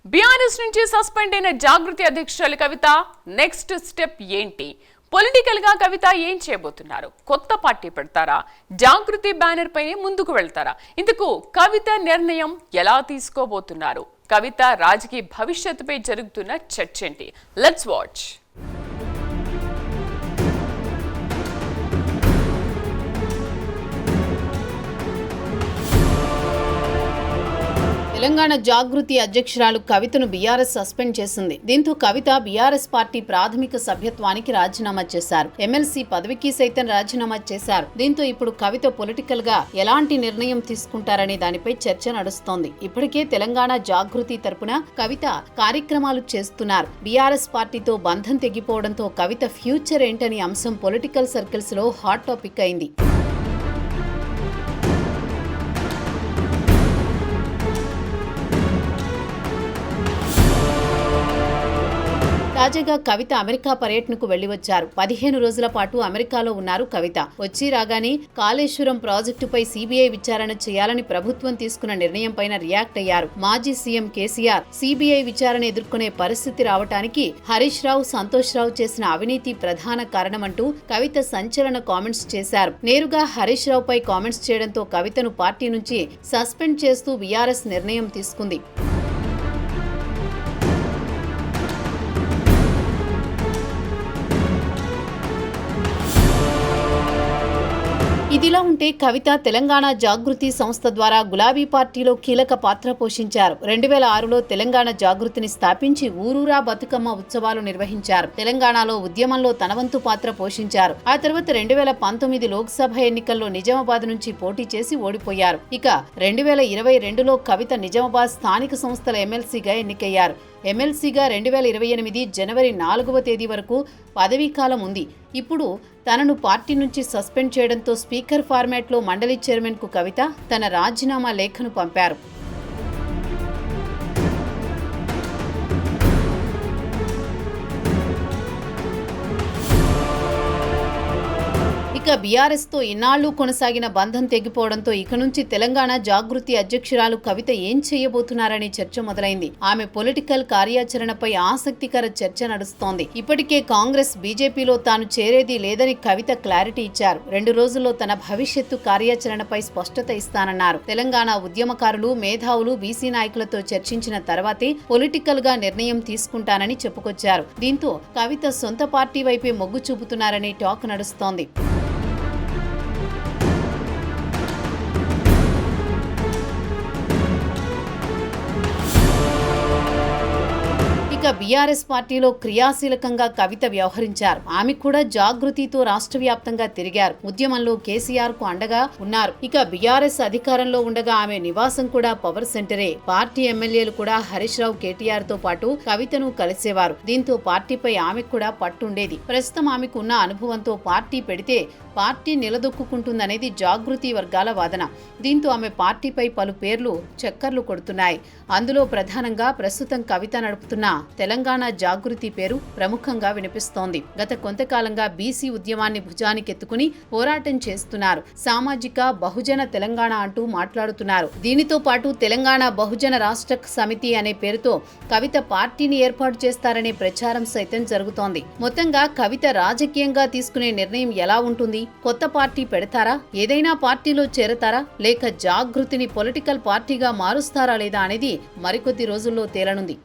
BRS నుంచి suspend అయిన జాగృతి అధ్యక్షురాలు కవిత నెక్స్ట్ స్టెప్ ఏంటి? పొలిటికల్ గా కవిత ఏం చేయబోతున్నారు? కొత్త పార్టీ పెడతారా? జాగృతి బ్యానర్ పైనే ముందుకు వెళ్తారా? ఇందుకు కవిత నిర్ణయం ఎలా తీసుకోబోతున్నారు? కవిత రాజకీయ భవిష్యత్తుపై జరుగుతున్న చర్చ ఏంటి? Let's watch. తెలంగాణ జాగృతి అధ్యక్షురాలు కవితను బీఆర్ఎస్ సస్పెండ్ చేసింది. దీంతో కవిత బీఆర్ఎస్ పార్టీ ప్రాథమిక సభ్యత్వానికి రాజీనామా చేశారు. ఎమ్మెల్సీ పదవికి సైతం రాజీనామా చేశారు. దీంతో ఇప్పుడు కవిత పొలిటికల్ గా ఎలాంటి నిర్ణయం తీసుకుంటారనే దానిపై చర్చ నడుస్తోంది. ఇప్పటికే తెలంగాణ జాగృతి తరపున కవిత కార్యక్రమాలు చేస్తున్నారు. బీఆర్ఎస్ పార్టీతో బంధం తెగిపోవడంతో కవిత ఫ్యూచర్ ఏంటని అంశం పొలిటికల్ సర్కిల్స్ లో హాట్ టాపిక్ అయింది. తాజాగా కవిత అమెరికా పర్యటనకు వెళ్లి వచ్చారు. 15 రోజుల పాటు అమెరికాలో ఉన్నారు కవిత. వచ్చి రాగానే కాళేశ్వరం ప్రాజెక్టుపై సీబీఐ విచారణ చేయాలని ప్రభుత్వం తీసుకున్న నిర్ణయం పైన రియాక్ట్ అయ్యారు. మాజీ సీఎం కేసీఆర్ సిబిఐ విచారణ ఎదుర్కొనే పరిస్థితి రావటానికి హరీష్ రావు, సంతోష్ రావు చేసిన అవినీతి ప్రధాన కారణమంటూ కవిత సంచలన కామెంట్స్ చేశారు. నేరుగా హరీష్ రావుపై కామెంట్స్ చేయడంతో కవితను పార్టీ నుంచి సస్పెండ్ చేస్తూ బీఆర్ఎస్ నిర్ణయం తీసుకుంది. ఇదిలా ఉంటే కవిత తెలంగాణ జాగృతి సంస్థ ద్వారా గులాబీ పార్టీలో కీలక పాత్ర పోషించారు. 2006లో తెలంగాణ జాగృతిని స్థాపించి ఊరూరా బతుకమ్మ ఉత్సవాలు నిర్వహించారు. తెలంగాణలో ఉద్యమంలో తన వంతు పాత్ర పోషించారు. ఆ తర్వాత 2019 లోక్సభ ఎన్నికల్లో నిజామాబాద్ నుంచి పోటీ చేసి ఓడిపోయారు. ఇక 2022లో కవిత నిజామాబాద్ స్థానిక సంస్థల ఎమ్మెల్సీగా ఎన్నికయ్యారు. ఎమ్మెల్సీగా 2028 జనవరి 4వ తేదీ వరకు పదవీకాలం ఉంది. ఇప్పుడు తనను పార్టీ నుంచి సస్పెండ్ చేయడంతో స్పీకర్ ఫార్మాట్లో మండలి చైర్మన్కు కవిత తన రాజీనామా లేఖను పంపారు. ఇక బీఆర్ఎస్ తో ఇన్నాళ్లు కొనసాగిన బంధం తెగిపోవడంతో ఇక నుంచి తెలంగాణ జాగృతి అధ్యక్షురాలు కవిత ఏం చేయబోతున్నారనే చర్చ మొదలైంది. ఆమె పొలిటికల్ కార్యాచరణపై ఆసక్తికర చర్చ నడుస్తోంది. ఇప్పటికే కాంగ్రెస్, బీజేపీలో తాను చేరేది లేదని కవిత క్లారిటీ ఇచ్చారు. 2 రోజుల్లో తన భవిష్యత్తు కార్యాచరణపై స్పష్టత ఇస్తానన్నారు. తెలంగాణ ఉద్యమకారులు, మేధావులు, బీసీ నాయకులతో చర్చించిన తర్వాతే పొలిటికల్ గా నిర్ణయం తీసుకుంటానని చెప్పుకొచ్చారు. దీంతో కవిత సొంత పార్టీ వైపే మొగ్గు చూపుతున్నారనే టాక్ నడుస్తోంది. ఇక బీఆర్ఎస్ పార్టీలో క్రియాశీలకంగా కవిత వ్యవహరించారు. ఆమె కూడా జాగృతితో రాష్ట్ర వ్యాప్తంగా తిరిగారు. ఉద్యమంలో కేసీఆర్ కు అండగా ఉన్నారు. ఇక బీఆర్ఎస్ అధికారంలో ఉండగా ఆమె నివాసం కూడా పవర్ సెంటరే. పార్టీ ఎమ్మెల్యేలు కూడా హరీష్ రావు, కేటీఆర్ తో పాటు కవితను కలిసేవారు. దీంతో పార్టీపై ఆమెకు కూడా పట్టుండేది. ప్రస్తుతం ఆమెకు ఉన్న అనుభవంతో పార్టీ పెడితే పార్టీ నిలదొక్కుంటుందనేది జాగృతి వర్గాల వాదన. దీంతో ఆమె పార్టీపై పలు పేర్లు చక్కర్లు కొడుతున్నాయి. అందులో ప్రధానంగా ప్రస్తుతం కవిత నడుపుతున్న తెలంగాణ జాగృతి పేరు ప్రముఖంగా వినిపిస్తోంది. గత కొంతకాలంగా బీసీ ఉద్యమాన్ని భుజానికెత్తుకుని పోరాటం చేస్తున్నారు. సామాజిక బహుజన తెలంగాణ అంటూ మాట్లాడుతున్నారు. దీనితో పాటు తెలంగాణ బహుజన రాష్ట్ర సమితి అనే పేరుతో కవిత పార్టీని ఏర్పాటు చేస్తారనే ప్రచారం సైతం జరుగుతోంది. మొత్తంగా కవిత రాజకీయంగా తీసుకునే నిర్ణయం ఎలా ఉంటుంది? కొత్త పార్టీ పెడతారా? ఏదైనా పార్టీలో చేరతారా? లేక జాగృతిని పొలిటికల్ పార్టీగా మారుస్తారా లేదా అనేది మరికొద్ది రోజుల్లో తేలనుంది.